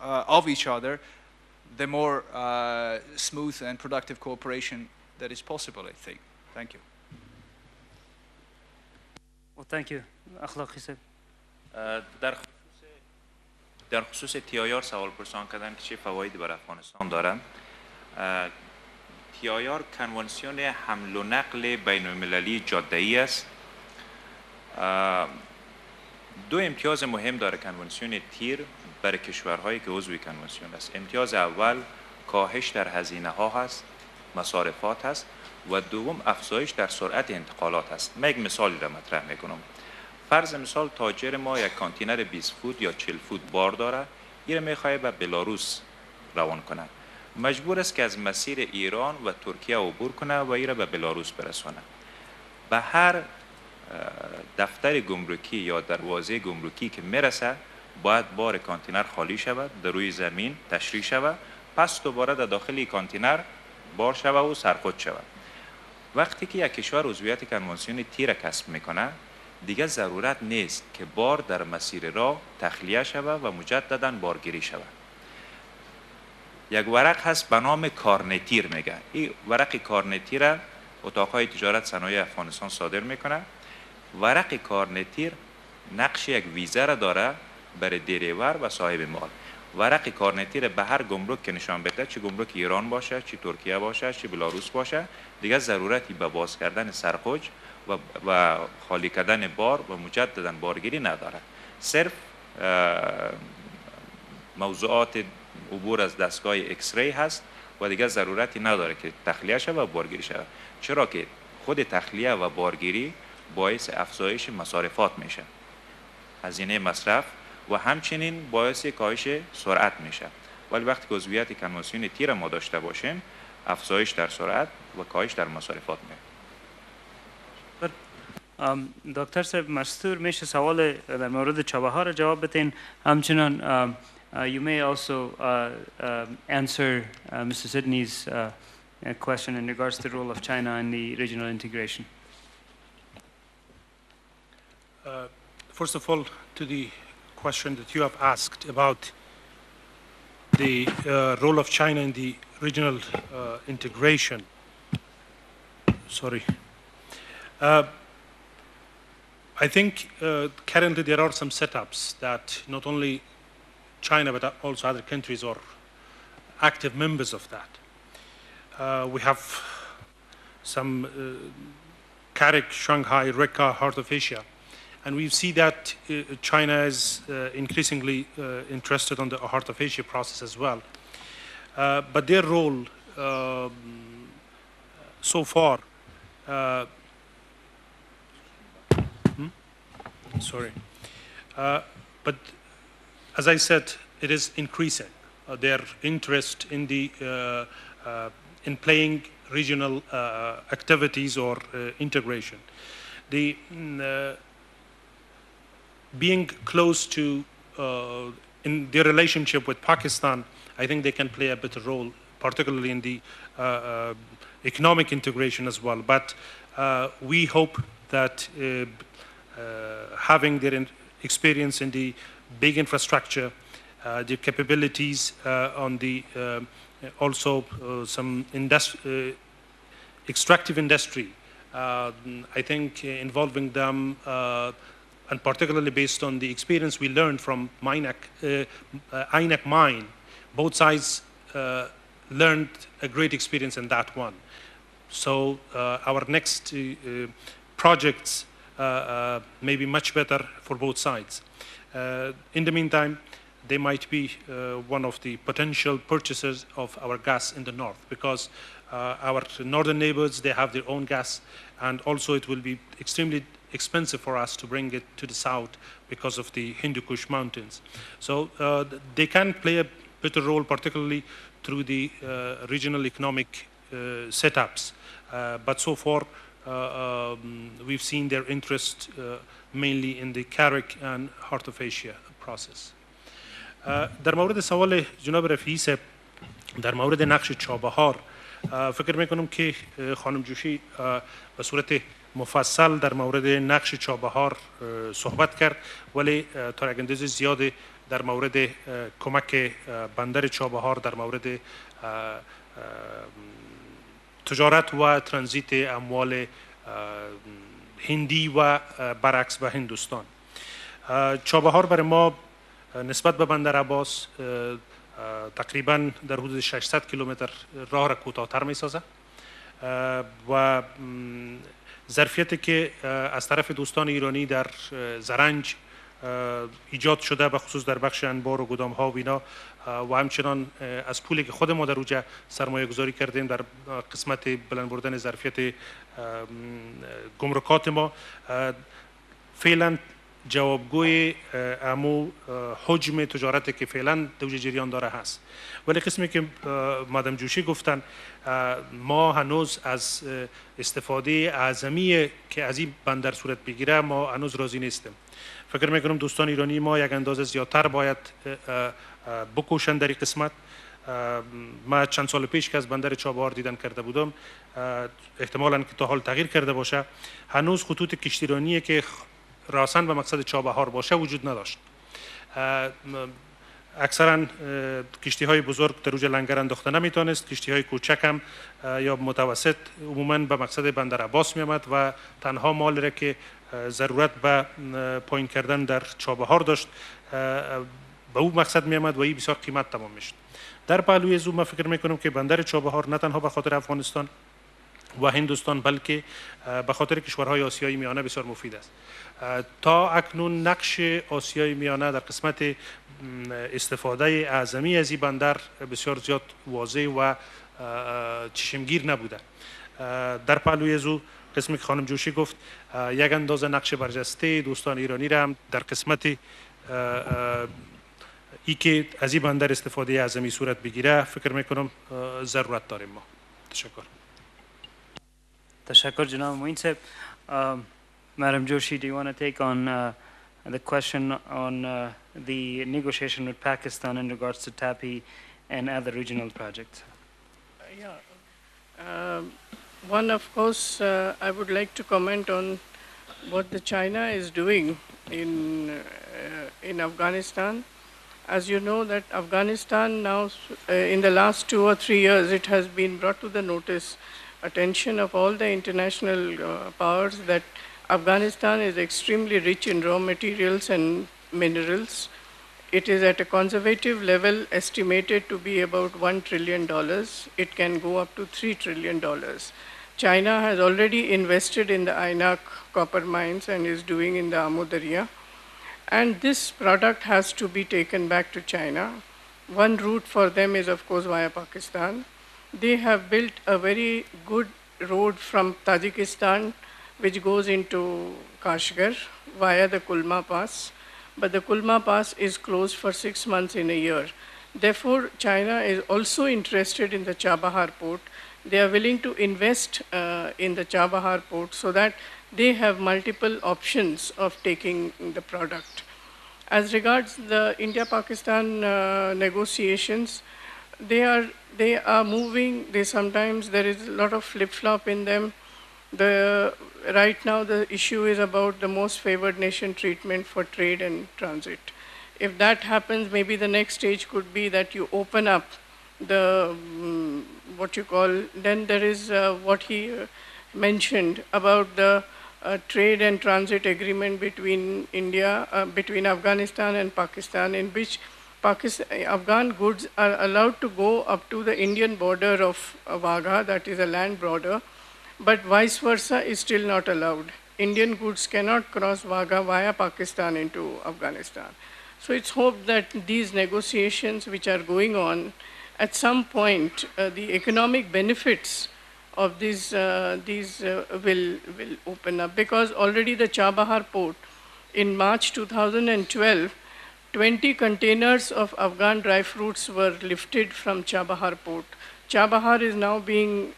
of each other, the more smooth and productive cooperation that is possible, I think. Thank you. Well, thank you. Akhlagi said. در خصوص TIR سوال پرسان کردن که چه فوایدی برای افغانستان دارن. TIR کنوانسیون حمل و نقل بین المللی جاده‌ای است. دو امتیاز مهم داره کنوانسیون تیر برای کشورهایی که عضو کنوانسیون است. امتیاز اول کاهش در هزینه ها هست، مصارفات هست و دوم افزایش در سرعت انتقالات است. من یک مثالی را مطرح میکنم. فرض مثال تاجر ما یک کانتینر 20 فوت یا 40 فوت بار داره، این میخواد به بلاروس روان کنه. مجبور است که از مسیر ایران و ترکیه عبور کنه و این را به بلاروس برسونه. به هر دفتر گمرکی یا دروازه گمرکی که میرسه باید بار کانتینر خالی شود، در روی زمین تشریح شود، پس دوباره در داخل کانتینر بار شود و سرخود شود. وقتی که یک کشور عضویت کنوانسیون تیر کسب میکنه، دیگه ضرورت نیست که بار در مسیر راه تخلیه شود و مجددا بارگیری شود. یک ورق هست به نام کارنتیر میگه. این ورق کارنتیر اتاقهای تجارت صنایع افغانستان صادر میکنه. ورق کارنتیر نقش یک ویزه را داره برای دریور و صاحب مال. ورق کارنتیر به هر گمرک که نشان بده، چه گمرک ایران باشه، چه ترکیه باشه، چه بلاروس باشه، دیگه ضرورتی به باز کردن سرخوج و خالی کردن بار و مجددا بارگیری نداره. صرف موضوعات عبور از دستگاه ایکس ری هست و دیگه ضرورتی نداره که تخلیه شود و بارگیری شود، چرا که خود تخلیه و بارگیری باعث افزایش مصارفات میشه، هزینه مصرف، و همچنین باعث کاهش سرعت میشه. ولی وقتی که عضویت کنوانسیون تیر ما داشته باشیم، افزایش در سرعت و کاهش در مصارفات میشه. دکتر صاحب مستور میشه سوال در مورد چابهار را جواب بدین. همچنان you may also answer Mr. Sidney's question in regards to the role of China in the regional integration. First of all, to the question that you have asked about the role of China in the regional integration. Sorry. I think currently there are some setups that not only China but also other countries are active members of that. We have some CARIC, Shanghai, RECA, Heart of Asia, and we see that China is increasingly interested on the Heart of Asia process as well. But their role so far, but as I said, it is increasing their interest in the in playing regional activities or integration. The being close to in their relationship with Pakistan, I think they can play a better role, particularly in the economic integration as well. But we hope that having their experience in the big infrastructure, the capabilities on the also some extractive industry, I think involving them, and particularly based on the experience we learned from INAC mine, both sides learned a great experience in that one. So our next projects may be much better for both sides. In the meantime, they might be one of the potential purchasers of our gas in the north, because our northern neighbors, they have their own gas, and also it will be extremely expensive for us to bring it to the south because of the Hindu Kush mountains. So they can play a better role, particularly through the regional economic setups. But so far, we've seen their interest mainly in the Carrick and Heart of Asia process. در مورد سوال جناب رفیعی صاحب در مورد نقش چابهار، فکر میکنم که خانم جوشی به صورت مفصل در مورد نقش چابهار صحبت کرد، ولی تا یک اندازه زیاد در مورد کمک بندر چابهار در مورد تجارت و ترانزیت اموال هندی و برعکس به هندوستان. چابهار برای ما نسبت به بندر عباس تقریبا در حدود 600 کیلومتر راه را کوتاه‌تر می‌سازد و ظرفیتی که از طرف دوستان ایرانی در زرنج ایجاد شده، به خصوص در بخش انبار و گدام‌ها و اینا، و همچنان از پولی که خود ما در اوجه سرمایه گذاری کردیم در قسمت بلند بردن ظرفیت گمرکات ما، فعلا جوابگوی امو حجم تجارتی که فعلا در جریان داره هست. ولی قسمی که مادام جوشی گفتن، ما هنوز از استفاده اعظمی که از این بندر صورت بگیره ما هنوز راضی نیستیم. فکر میکنم دوستان ایرانی ما یک اندازه زیادتر باید بکوشن در این قسمت. ما چند سال پیش که از بندر چابهار دیدن کرده بودم، احتمالاً که تا حال تغییر کرده باشه، هنوز خطوط کشتیرانی که راسن به مقصد چابهار باشه وجود نداشت. اکثرا کشتی های بزرگ در اوج لنگر انداخته نمیتونست، کشتی های کوچک هم یا متوسط عموما به مقصد بندر عباس میامد و تنها مال را که ضرورت به پایین کردن در چابهار داشت به اون مقصد میامد و این بسیار قیمت تمام میشد. در پهلوی از من فکر میکنم که بندر چابهار نه تنها به خاطر افغانستان و هندوستان بلکه به خاطر کشورهای آسیای میانه بسیار مفید است. تا اکنون نقش آسیای میانه در قسمت استفاده اعظمی از این بندر بسیار زیاد واضح و چشمگیر نبوده. در پهلوی از او قسمی که خانم جوشی گفت، یک اندازه نقش برجسته دوستان ایرانی را هم در قسمت ای که از این بندر استفاده اعظمی صورت بگیره فکر میکنم ضرورت داریم ما. تشکر. تشکر جناب معین صاحب. Madam Joshi, do you want to take on the question on the negotiation with Pakistan in regards to TAPI and other regional projects? Yeah. One, of course, I would like to comment on what the China is doing in Afghanistan. As you know, that Afghanistan now, in the last 2 or 3 years, it has been brought to the attention of all the international powers that Afghanistan is extremely rich in raw materials and minerals. It is at a conservative level estimated to be about $1 trillion. It can go up to $3 trillion. China has already invested in the INAC copper mines and is doing in the Ammu Darya. And this product has to be taken back to China. One route for them is, of course, via Pakistan. They have built a very good road from Tajikistan, which goes into Kashgar via the Kulma Pass. But the Kulma Pass is closed for 6 months in a year. Therefore, China is also interested in the Chabahar port. They are willing to invest in the Chabahar port so that they have multiple options of taking the product. As regards the India-Pakistan negotiations, they are moving. Sometimes there is a lot of flip-flop in them. Right now the issue is about the most favored nation treatment for trade and transit. If that happens, maybe the next stage could be that you open up the, what you call, then there is what he mentioned about the trade and transit agreement between between Afghanistan and Pakistan, in which Afghan goods are allowed to go up to the Indian border of Wagha, that is a land border, but vice versa is still not allowed. Indian goods cannot cross Wagha via Pakistan into Afghanistan. So it's hoped that these negotiations which are going on, at some point, the economic benefits of these will open up, because already the Chabahar port in March 2012, 20 containers of Afghan dry fruits were lifted from Chabahar port. Chabahar is now being,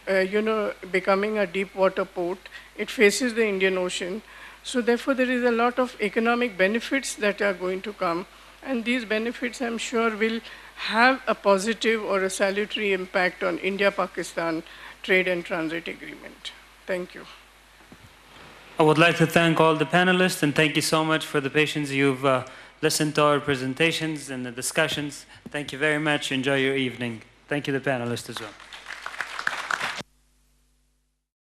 becoming a deep water port. It faces the Indian Ocean. So therefore there is a lot of economic benefits that are going to come. And these benefits, I'm sure, will have a positive or a salutary impact on India-Pakistan trade and transit agreement. Thank you. I would like to thank all the panelists, and thank you so much for the patience you've listened to our presentations and the discussions. Thank you very much. Enjoy your evening. Thank you, the panelists, as well.